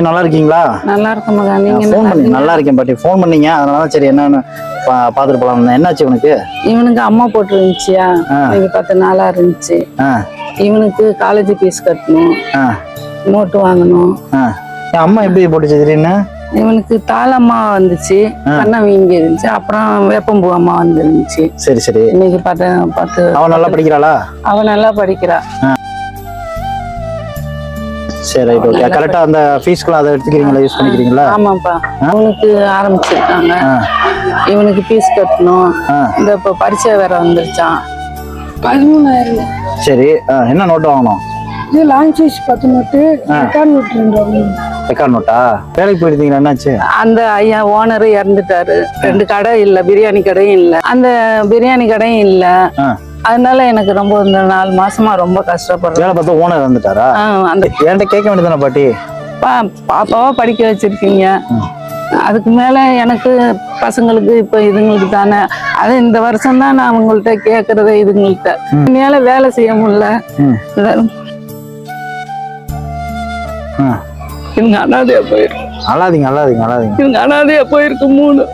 நல்லா இருக்கீங்களா? நல்லா இருக்கேன் மகா. நீங்க ஃபோன் பண்ணி நல்லா இருக்கேன் பாட்டி. ஃபோன் பண்ணீங்க, அதனால சரி என்னன்னு பாத்துட்டு போலாம். என்னாச்சு இவனுக்கு? இவனுக்கு அம்மா போட்டு இருந்துச்சியா, நீங்க 10 நாளா இருந்துச்சு. இவனுக்கு காலேஜ் ஃபீஸ் கட்டணும், நோட்டு வாங்கணும். அம்மா எப்படி போட்டுச்சு திடீர்னு? இவனுக்கு தாளம்மா வந்துச்சு, கண்ணா வீங்கி இருந்துச்சு, அப்புறம் வேப்பம்பூ அம்மா வந்துருந்துச்சு. சரி சரி. இன்னைக்கு பார்த்து அவன் நல்லா படிக்கிறாளா? அவன் நல்லா படிக்கிறா. சரி ரைட் ஓகே. கரெக்டா அந்த ஃபீஸ்க்குலாம் அதை எடுத்துக்கிறீங்களா, யூஸ் பண்ணிக்கிறீங்களா? ஆமாப்பா. அவனுக்கு ஆரம்பிச்சிருக்காங்க. இவனுக்கு ஃபீஸ் கட்டணும். இந்த இப்போ பரீட்சை வேற வந்துருச்சான். 13,000. சரி. என்ன நோட்டு வாங்கணும்? இது long size 10 note, record note 2. ரெக்கார்ட் நோட்டா? வேலைக்கு போயிருந்தீங்களா? என்னாச்சு? அந்த ஐயா ஓனர் இறந்துட்டாரு. 2 கடை இல்ல, பிரியாணி கடையும் இல்ல, அந்த பிரியாணி கடையும் இல்ல. அதனால எனக்கு ரொம்ப இந்த 4 மாசமா ரொம்ப கஷ்டப்படுறேன். வேலை பார்த்தா ஓனர் வந்துட்டாரா? அந்த என்கிட்ட கேட்க வேண்டியதானே பாட்டி? பாப்பாவா படிக்க வச்சிருக்கீங்க, அதுக்கு மேல எனக்கு பசங்களுக்கு இப்ப இதுங்களுக்கு தானே. அது இந்த வருஷம் தான் நான் உங்கள்கிட்ட கேக்குறது. இதுங்கள்ட்ட என்னால வேலை செய்ய முடியல. இவங்க அனாதையா போயிருக்கு. அழாதீங்க அழாதீங்க அழாதீங்க. இவங்க அனாதையா போயிருக்கு 3.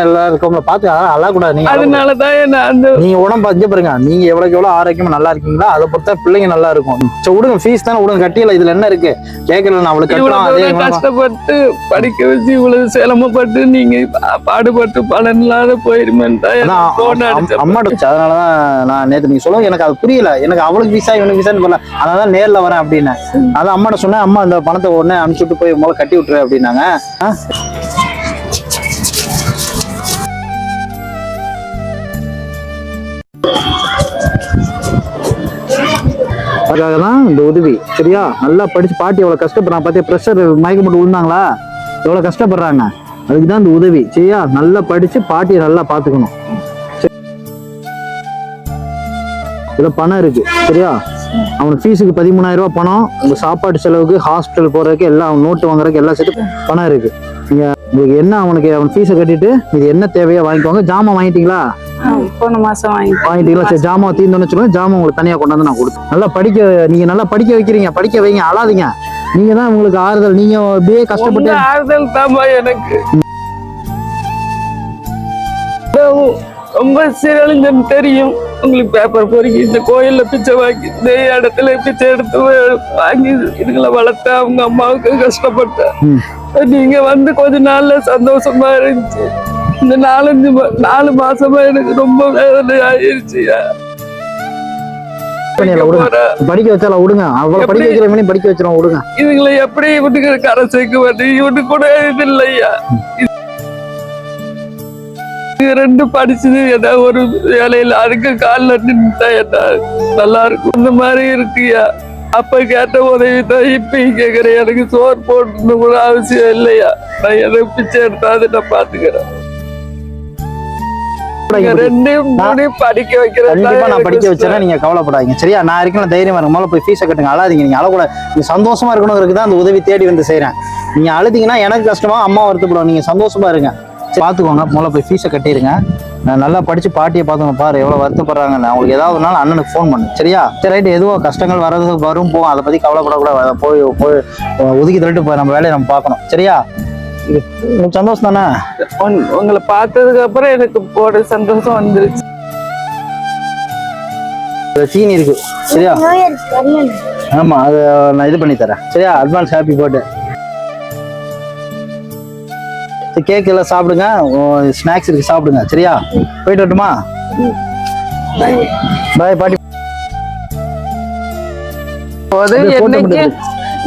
எல்லாருக்கும் பார்த்து அழக்கூடாது. நீங்க அதனாலதான் என்ன அந்த நீங்க உடம்பு பார்த்து பாருங்க. நீங்க எவ்வளவுக்கு எவ்வளவு ஆரோக்கியமா நல்லா இருக்கீங்களா, அதை பொறுத்த பிள்ளைங்க நல்லா இருக்கும். சரி விடுங்க, ஃபீஸ் தானே விடுங்க, கட்டியல. இதுல என்ன இருக்கு? கேட்கல அவளுக்கு கஷ்டப்பட்டு படிக்க வச்சு இவ்வளவு சிரமப்பட்டு நீங்க பாடுபட்டு பலன் இல்லாத போயிருமேன்டா அம்மாட்ட. அதனாலதான் நான் நேற்று நீங்க சொல்லுங்க, எனக்கு அது புரியல. எனக்கு அவளுக்கு விசா இவனுக்கு விசான்னு போல, அதனால நேர்ல வரேன் அப்படின்னு. அதான் அம்மாட்ட சொன்னேன், அம்மா இந்த பணத்தை உடனே அனுப்பிச்சுட்டு போய் முதல்ல கட்டி விட்டுரு அப்படின்னாங்க. அதுக்காக தான் இந்த உதவி. சரியா? நல்லா படிச்சு பாட்டி எவ்வளவு கஷ்டப்படுறாங்க பாத்தியா? ப்ரெஷர் மயக்கம் போட்டு விழுந்தாங்களா, எவ்வளவு கஷ்டப்படுறாங்க. அதுக்கு தான் இந்த உதவி. சரியா? நல்லா படிச்சு பாட்டியை நல்லா பாத்துக்கணும். இதுல பணம் இருக்கு. சரியா? அவனுக்கு ஃபீஸுக்கு 13,000 ரூபாய் பணம், உங்க சாப்பாட்டு செலவுக்கு, ஹாஸ்பிட்டல் போறதுக்கு, எல்லாம் நோட்டு வாங்குறதுக்கு எல்லாம் சேர்த்து பணம் இருக்கு. நீங்க உங்களுக்கு என்ன, அவன் ஃபீஸை கட்டிட்டு இது என்ன தேவையோ வாங்கிக்கோங்க. ஜாமான் வாங்கிட்டீங்களா? போன மாசம் வாங்கிட்டீங்களா? சரி, ஜாமான் தீர்ந்தோன்னு வச்சுக்கோங்க. ஜாமான் உங்களுக்கு தனியா கொண்டாந்து நான் கொடுத்தேன். நல்லா நீங்க நல்லா படிக்க வைக்கிறீங்க, படிக்க வைங்க, அழாதீங்க. நீங்க தான் உங்களுக்கு ஆறுதல். நீங்க அப்படியே கஷ்டப்பட்டு ஆறுதல் தாமா எனக்கு. ரொம்ப சீரழிஞ்சன்னு தெரியும் உங்களுக்கு. பேப்பர் பொறுக்கி இந்த கோயில்ல பிச்சை வாங்கி, இந்த இடத்துல பிச்சை எடுத்து வாங்கி இதுங்களை வளர்த்த அவங்க அம்மாவுக்கு கஷ்டப்பட்டேன். நீங்க வந்து கொஞ்ச நாள்ல சந்தோஷமா இருந்துச்சு. இந்த 4 மாசமா எனக்கு ரொம்ப வேதனை ஆயிருச்சு. படிக்க வச்சால விடுங்க, அவ்வளவு படிக்க வைக்கிறவங்க படிக்க வச்சிரும் விடுங்க. இதுங்களை எப்படி இவனுக்கு கரை சேர்க்க வந்து இவனுக்கு கூட இது இல்லையா? 2 படிச்சது ஏதாவது ஒரு வேலையில அதுக்கு காலில் நின்றுட்டா என்ன நல்லா இருக்கும். இந்த மாதிரி இருக்குயா. அப்ப கேட்ட உதவி தான் இப்ப கேக்குறேன். எனக்கு சோறு போட்டு கூட அவசியம் இல்லையா? நான் எனக்கு பிச்சை எடுத்தாது நான் பாத்துக்கிறேன். 2 படிக்க வைக்கிறேன். நான் படிக்க வச்சேன், நீங்க கவலைப்படாதீங்க. சரியா? நான் இருக்கேன், தைரியமா இருக்கு. முதல்ல போய் ஃபீஸை கட்டுங்க. அழாதீங்க. நீங்க அழக்கூடாது. நீங்க சந்தோஷமா இருக்கணும் தான் அந்த உதவி தேடி வந்து செய்யறேன். நீங்க அழுதிங்கன்னா எனக்கு கஷ்டமா, அம்மா வருத்தப்படும். நீங்க சந்தோஷமா இருங்க. பாத்துக்கோங்க. முதல்ல போய் ஃபீஸை கட்டிடுங்க. நான் நல்லா படிச்சு பாட்டியை பார்த்துங்க. பாரு எவ்வளவு வருத்தப்படுறாங்கன்னு. அவங்களுக்கு ஏதாவது ஒரு நாள் அண்ணனுக்கு ஃபோன் பண்ணு. சரியா? சரி ரைட்டு. எதுவும் கஷ்டங்கள் வரும் போகும், அதை பத்தி கவலைப்படக்கூடாது. போய் ஒதுக்கி தள்ளிட்டு போய் நம்ம வேலையை நம்ம பார்க்கணும். சரியா? உங்களுக்கு சந்தோஷம் தானே? உங்களை பார்த்ததுக்கு அப்புறம் எனக்கு போட சந்தோஷம் வந்துருச்சு. சீனி இருக்கு. சரியா? ஆமா, அது நான் இது பண்ணி தரேன். சரியா? Advance happy birthday. கேக் எல்லாம் சாப்பிடுங்க, ஸ்நாக்ஸ் இருக்கு சாப்பிடுங்க. சரியா? போயிட்டு வரட்டுமா? பாய் பாட்டி.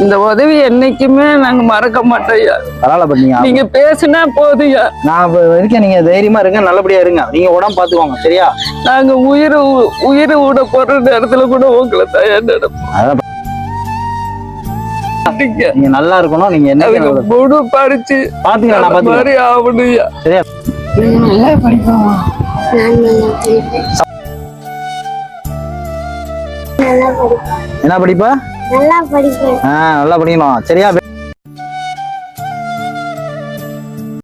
இந்த உதவி என்னைக்குமே நாங்க மறக்க மாட்டோம்யா. பரவாயில்ல பண்ணீங்க. நீங்க பேசுனா போதுயா. நான் இருக்கேன், நீங்க தைரியமா இருங்க, நல்லபடியா இருங்க. நீங்க உடம்பு பாத்துக்கோங்க. சரியா? நாங்க உயிர் விட போற நேரத்துல கூட உங்களை தான் நினைப்போம். நீங்க நல்லா இருக்கணும். நீங்க என்ன முழு படிச்சு பாத்தீங்களா மாதிரி ஆகணும்யா. சரியா? நல்லா படிப்போம். என்ன படிப்பா? நல்லா படிக்கணும். சரியா?